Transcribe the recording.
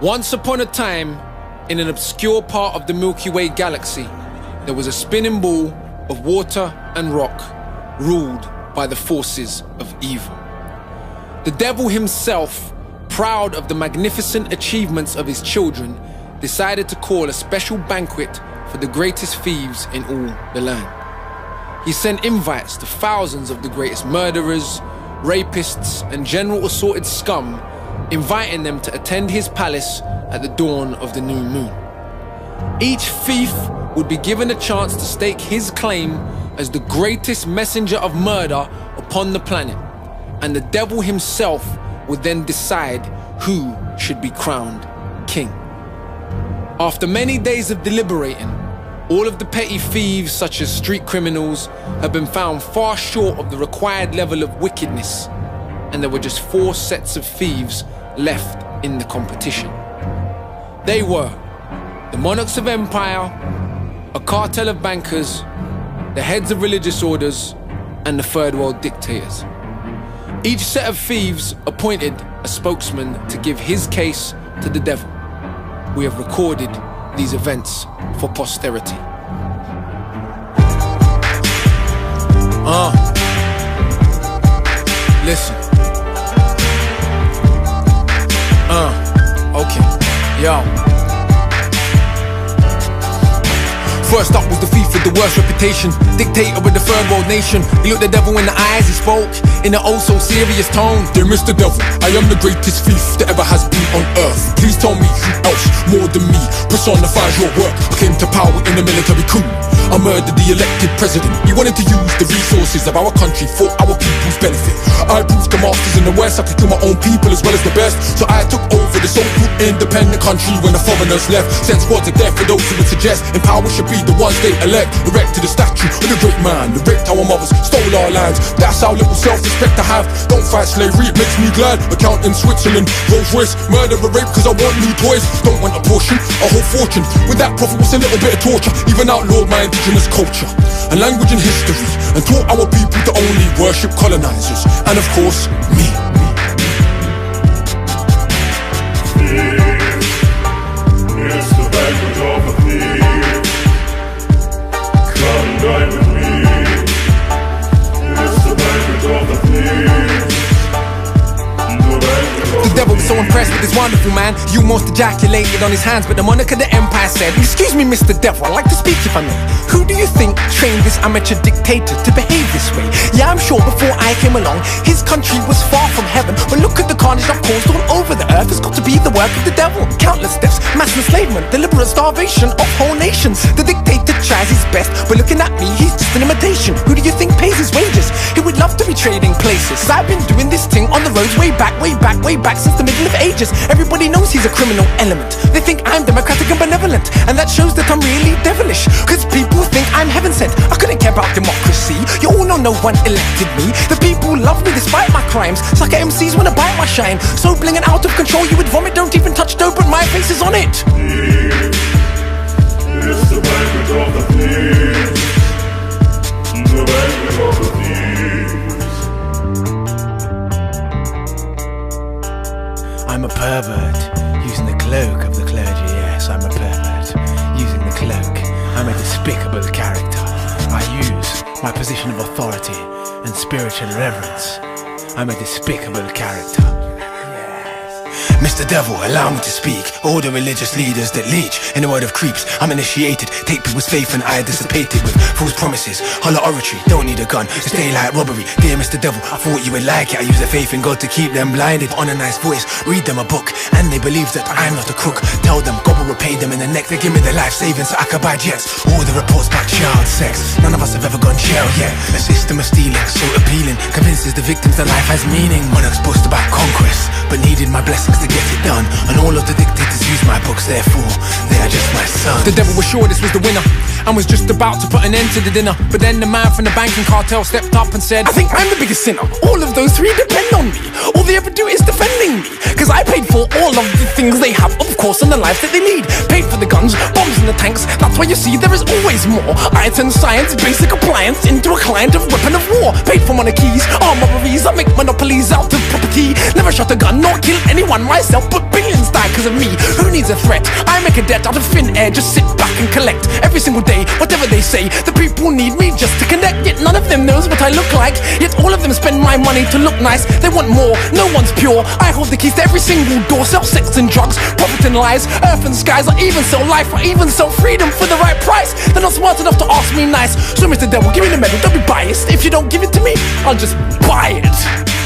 Once upon a time, in an obscure part of the Milky Way galaxy, there was a spinning ball of water and rock, ruled by the forces of evil. The devil himself, proud of the magnificent achievements of his children, decided to call a special banquet for the greatest thieves in all the land. He sent invites to thousands of the greatest murderers, rapists, and general assorted scum, inviting them to attend his palace at the dawn of the new moon. Each thief would be given a chance to stake his claim as the greatest messenger of murder upon the planet, and the devil himself would then decide who should be crowned king. After many days of deliberating, all of the petty thieves, such as street criminals, have been found far short of the required level of wickedness, and there were just 4 sets of thieves left in the competition. They were the monarchs of empire, a cartel of bankers, the heads of religious orders, and the third world dictators. Each set of thieves appointed a spokesman to give his case to the devil. We have recorded these events for posterity. Listen. Okay. Yo. First up was the thief with the worst reputation, dictator of the third world nation. He looked the devil in the eyes, he spoke in an oh so serious tone. Dear Mr. Devil, I am the greatest thief that ever has been on earth. Please tell me who else, more than me, personifies your work. I came to power in a military coup. I murdered the elected president. He wanted to use the resources of our country for our people's benefit. I proved the masters in the West, I could kill my own people as well as the best. So I took over the so-called independent country when the foreigners left. Sent squads of death for those who would suggest in power should be the ones they elect. Erected a statue of the great man who raped our mothers, stole our lands. That's how little self-respect I have. Don't fight slavery, it makes me glad. Account in Switzerland, Rolls Royce, murder and rape cause I want new toys. Don't want a portion, a whole fortune. With that profit was a little bit of torture. Even outlawed my indigenous culture and language and history, and taught our people to only worship colonizers, and of course, me. It's the banquet of a thief. Come dine with me. It's the banquet of the thief. The devil was so impressed with this wonderful man, he almost ejaculated on his hands. But the monarch of the empire said, "Excuse me, Mr. Devil, I'd like to speak if I may. Who do you think trained this amateur dictator to behave this way? Yeah, I'm sure before I came along, his country was far from heaven. But look at the carnage I've caused all over the earth. It's got to be the work of the devil. Countless deaths, mass enslavement, deliberate starvation of whole nations. The dictator tries his best, but looking at me, he's just an imitation. Who do you think pays his wages? He would love to be trading places. Cause I've been doing this thing on the roads way back since the middle of ages. Everybody knows he's a criminal element. They think I'm democratic and benevolent, and that shows that I'm really devilish. Cause people think I'm heaven sent. I couldn't care about democracy. You all know no one elected me. The people love me despite my crimes. Sucker MCs wanna bite my shine. So bling and out of control, you would vomit. Don't even touch dough, but my face is on it. It's the banquet of the thieves. The banquet of the thieves. I'm a pervert, using the cloak of the clergy, yes, I'm a pervert, using the cloak. I'm a despicable character. I use my position of authority and spiritual reverence. I'm a despicable character. Mr. Devil, allow me to speak. All the religious leaders that leech in the word of creeps. I'm initiated, take people's faith and I dissipate it with false promises. Holler oratory, don't need a gun, it's daylight robbery. Dear Mr. Devil, I thought you would like it. I use the faith in God to keep them blinded. On a nice voice, read them a book, and they believe that I'm not a crook. Tell them God will repay them in the neck. They give me their life savings so I can buy jets. All the reports about child sex, none of us have ever gone jail yet. The system of stealing, so appealing, convinces the victims that life has meaning. Monarchs boast about conquest, but needed my blessings to get it done. And all of the dictators use my books, therefore they are just my sons. The devil was sure this was the winner and was just about to put an end to the dinner. But then the man from the banking cartel stepped up and said, "I think I'm the biggest sinner. All of those 3 depend on me. All they ever do is defending me. Cause I paid for all of the things they have, of course, and the life that they lead. Paid for the guns, bombs and the tanks. That's why you see there is always more. I turn science, basic appliance into a client of weapon of war. Paid for monarchies, armed robberies. I make monopolies out of property. Never shot a gun nor kill anyone myself, but billions die because of me. Who needs a threat? I make a debt out of thin air, just sit back and collect every single day, whatever they say. The people need me just to connect, yet none of them knows what I look like. Yet all of them spend my money to look nice. They want more, no one's pure. I hold the keys to every single door. Sell sex and drugs, profit and lies, earth and skies. I even sell life, I even sell freedom for the right price. They're not smart enough to ask me nice. So Mr. Devil, give me the medal, don't be biased. If you don't give it to me, I'll just buy it.